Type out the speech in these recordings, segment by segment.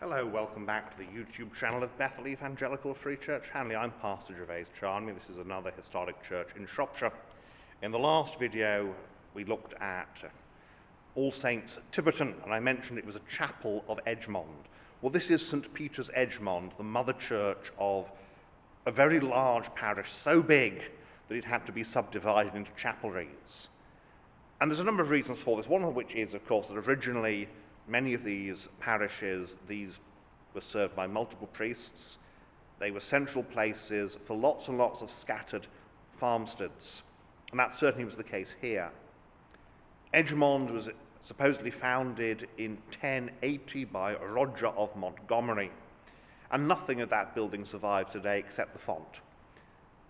Hello, welcome back to the YouTube channel of Bethel Evangelical Free Church Hanley. I'm Pastor Gervais Charnley. This is another historic church in Shropshire. In the last video, we looked at All Saints Puritan, and I mentioned it was a chapel of Edgmond. Well, this is St. Peter's Edgmond, the mother church of a very large parish, so big that it had to be subdivided into chapelries. And there's a number of reasons for this, one of which is, of course, that originally many of these parishes, these were served by multiple priests. They were central places for lots and lots of scattered farmsteads, and that certainly was the case here. Edgmond was supposedly founded in 1080 by Roger of Montgomery, and nothing of that building survives today except the font.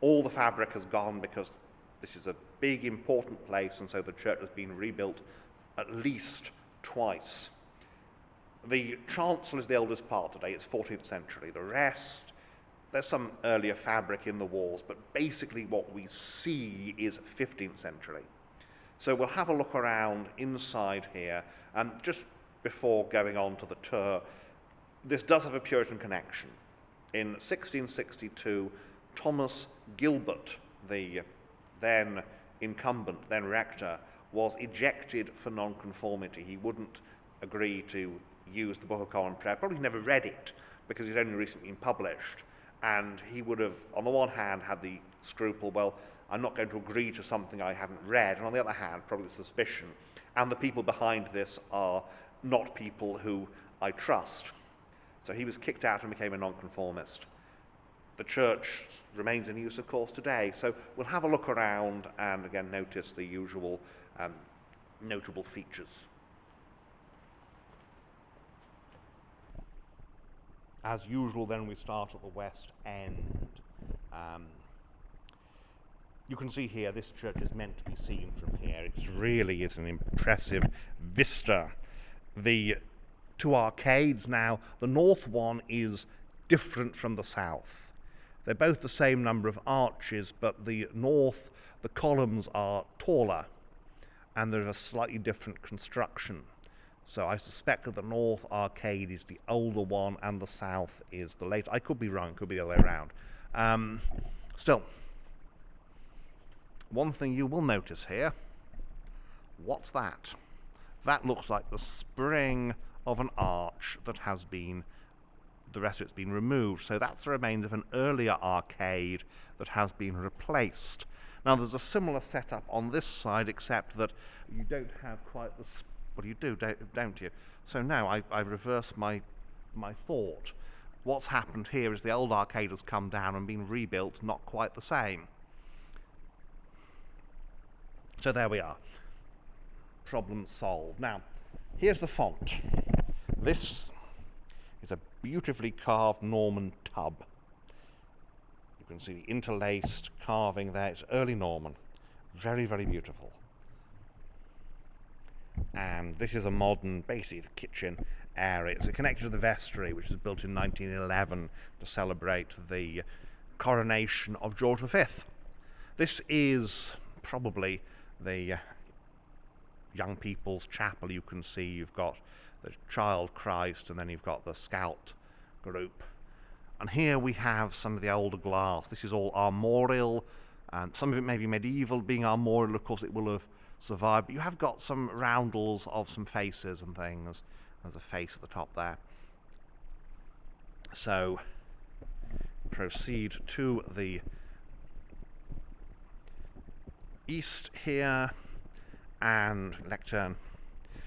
All the fabric has gone because this is a big, important place, and so the church has been rebuilt at least twice. The chancel is the oldest part today, it's 14th century. The rest, there's some earlier fabric in the walls, but basically what we see is 15th century. So we'll have a look around inside here, and just before going on to the tour, this does have a Puritan connection. In 1662, Thomas Gilbert, the then incumbent, then rector, was ejected for nonconformity. He wouldn't agree to use the Book of Common Prayer, probably never read it because it's only recently been published, and he would have, on the one hand, had the scruple, well, I'm not going to agree to something I haven't read, and on the other hand, probably the suspicion, and the people behind this are not people who I trust. So he was kicked out and became a nonconformist. The church remains in use, of course, today, so we'll have a look around and again notice the usual notable features. As usual, then, we start at the west end. You can see here, this church is meant to be seen from here. It really is an impressive vista. The two arcades now, the north one is different from the south. They're both the same number of arches, but the north, the columns are taller, and they're a slightly different construction. So I suspect that the north arcade is the older one and the south is the later. I could be wrong, could be the other way around. Still, one thing you will notice here, what's that? That looks like the spring of an arch that has been, the rest of it's been removed. So that's the remains of an earlier arcade that has been replaced. Now there's a similar setup on this side, except that you don't have quite the well, you do, don't you? So now I reverse my thought. What's happened here is the old arcade has come down and been rebuilt, not quite the same. So there we are. Problem solved. Now, here's the font. This is a beautifully carved Norman tub. You can see the interlaced carving there. It's early Norman. Very, very beautiful. And this is a modern, basically the kitchen area. It's connected to the vestry, which was built in 1911 to celebrate the coronation of George V. This is probably the young people's chapel. You can see you've got the Child Christ, and then you've got the Scout group. And here we have some of the older glass. This is all armorial, and some of it may be medieval. Being armorial, of course, it will have survived, but you have got some roundels of some faces and things. There's a face at the top there. So proceed to the east here and lectern,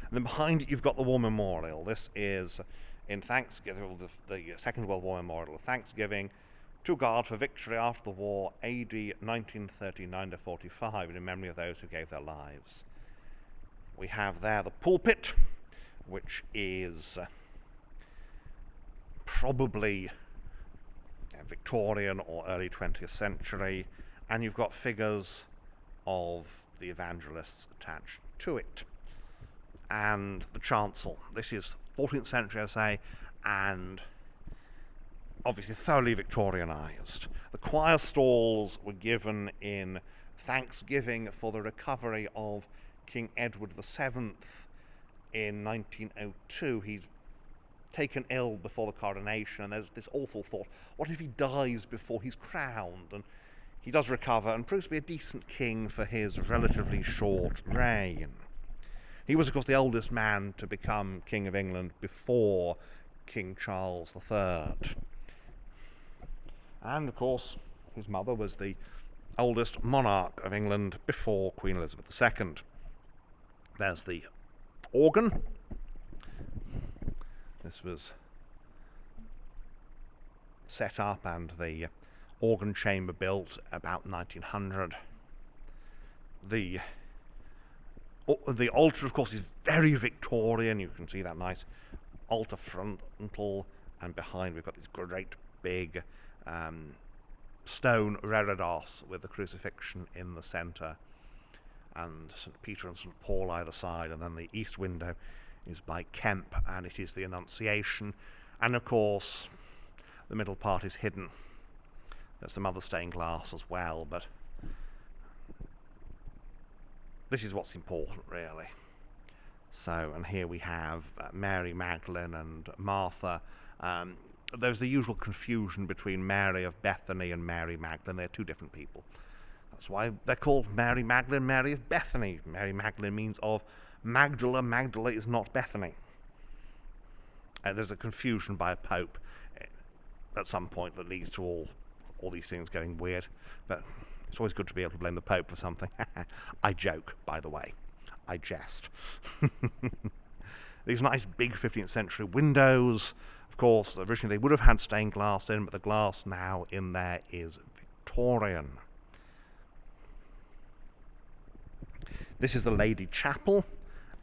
and then behind it you've got the War Memorial. This is in Thanksgiving, the Second World War Memorial, Thanksgiving to God for victory after the war, AD 1939 to 45, in memory of those who gave their lives. We have there the pulpit, which is probably Victorian or early 20th century, and you've got figures of the evangelists attached to it. And the chancel. This is 14th century, I say, and obviously thoroughly Victorianized. The choir stalls were given in thanksgiving for the recovery of King Edward VII in 1902. He's taken ill before the coronation, and there's this awful thought, what if he dies before he's crowned? And he does recover and proves to be a decent king for his relatively short reign. He was, of course, the oldest man to become King of England before King Charles III. And, of course, his mother was the oldest monarch of England before Queen Elizabeth II. There's the organ. This was set up and the organ chamber built about 1900. The altar, of course, is very Victorian. You can see that nice altar frontal, and behind we've got this great big stone reredos with the crucifixion in the centre, and St. Peter and St. Paul either side, and then the east window is by Kemp, and it is the Annunciation, and of course the middle part is hidden. There's some other stained glass as well, but this is what's important, really. So, and here we have Mary Magdalene and Martha. There's the usual confusion between Mary of Bethany and Mary Magdalene. They're two different people. That's why they're called Mary Magdalene, Mary of Bethany. Mary Magdalene means of Magdala. Magdala is not Bethany. There's a confusion by a pope at some point that leads to all these things going weird. But it's always good to be able to blame the pope for something. I joke, by the way. I jest. These nice big 15th century windows. Of course, originally they would have had stained glass in, but the glass now in there is Victorian. This is the Lady Chapel,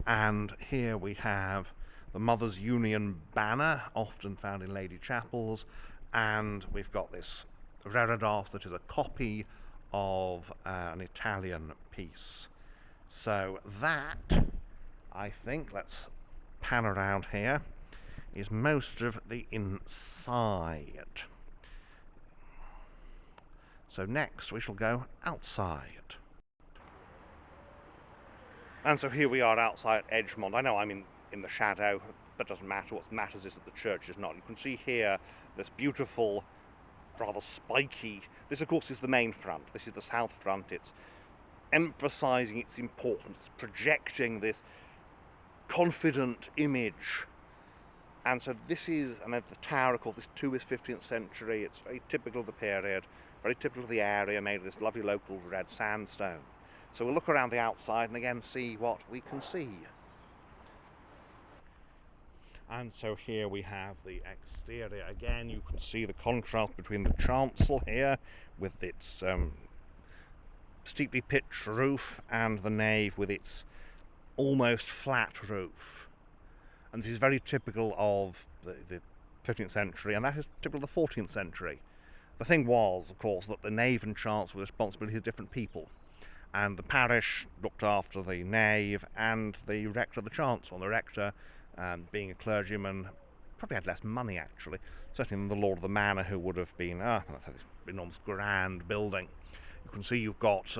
and here we have the Mothers' Union banner, often found in Lady Chapels, and we've got this reredos that is a copy of an Italian piece. So that, I think, let's pan around here, is most of the inside. So next we shall go outside. And so here we are outside Edgmond. I know I'm in the shadow, but it doesn't matter. What matters is that the church is not. You can see here this beautiful, rather spiky, this of course is the main front. This is the south front. It's emphasizing its importance. It's projecting this confident image. And so this is, and then the tower, of course, this too is 15th century. It's very typical of the period, very typical of the area, made of this lovely local red sandstone. So we'll look around the outside and again see what we can see. And so here we have the exterior. Again, you can see the contrast between the chancel here with its steeply pitched roof and the nave with its almost flat roof. And this is very typical of the 15th century, and that is typical of the 14th century. The thing was, of course, that the nave and chancel were the responsibility of different people, and the parish looked after the nave and the rector the chancel. And the rector, being a clergyman, probably had less money actually, certainly than the lord of the manor, who would have been let's say this enormous grand building. You can see you've got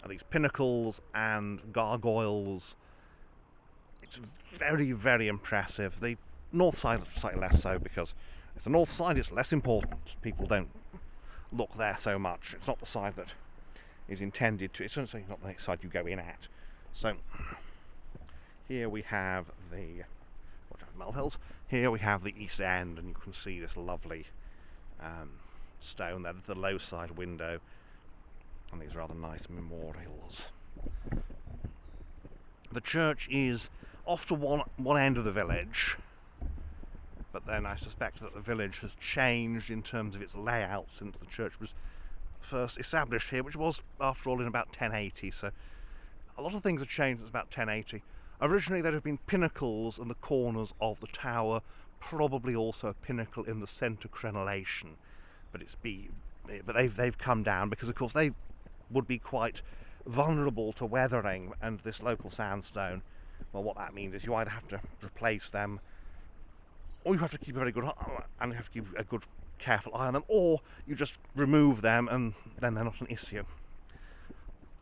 these pinnacles and gargoyles. It's very, very impressive. The north side is slightly less so, because if the north side is less important, people don't look there so much. It's not the side that is intended to, it's certainly not the side you go in at. So here we have the Mulhills. Here we have the east end, and you can see this lovely stone there, the low side window, and these rather nice memorials. The church is off to one end of the village, but then I suspect that the village has changed in terms of its layout since the church was first established here, which was, after all, in about 1080. So a lot of things have changed since about 1080. Originally there have been pinnacles in the corners of the tower, probably also a pinnacle in the centre crenellation, but they've come down because, of course, they would be quite vulnerable to weathering, and this local sandstone, well, what that means is you either have to replace them, or you have to keep a very good and you have to keep a good careful eye on them, or you just remove them and then they're not an issue.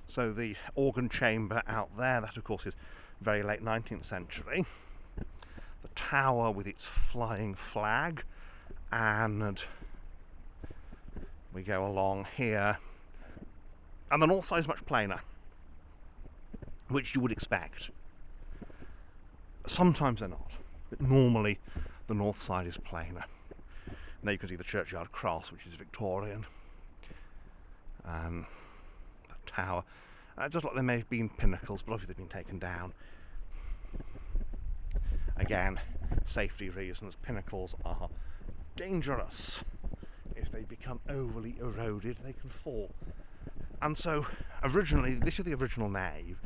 So the organ chamber out there, that of course is very late 19th century. The tower with its flying flag, and we go along here, and the north side is much plainer, which you would expect. Sometimes they're not, but normally the north side is plainer. Now you can see the churchyard cross, which is Victorian. That tower. Just like there may have been pinnacles, but obviously they've been taken down. Again, safety reasons. Pinnacles are dangerous. If they become overly eroded, they can fall. And so, originally, this is the original nave,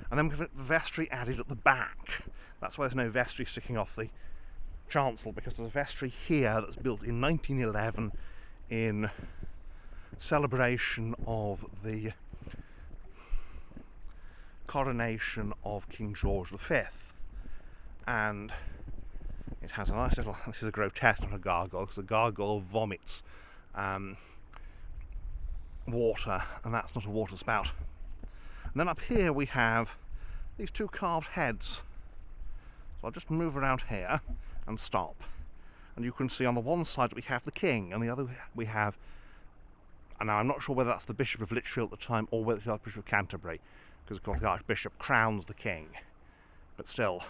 and then we've got the vestry added at the back. That's why there's no vestry sticking off the chancel, because there's a vestry here that's built in 1911 in celebration of the coronation of King George V. And it has a nice little, this is a grotesque, not a gargoyle, because the gargoyle vomits water, and that's not a water spout. And then up here we have these two carved heads. So I'll just move around here and stop, and you can see on the one side we have the king, and the other we have, and now I'm not sure whether that's the Bishop of Lichfield at the time or whether it's the Archbishop of Canterbury, because of course the Archbishop crowns the king, but still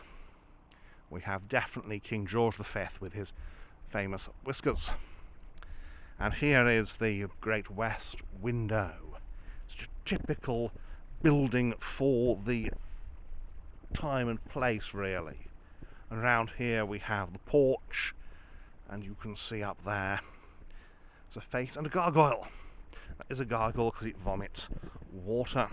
we have definitely King George V with his famous whiskers. And here is the Great West window. It's a typical building for the time and place, really. And around here we have the porch, and you can see up there there's a face and a gargoyle. That is a gargoyle because it vomits water.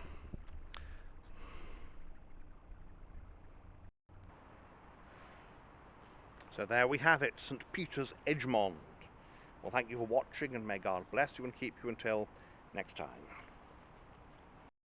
So there we have it, St. Peter's, Edgmond. Well, thank you for watching, and may God bless you and keep you until next time.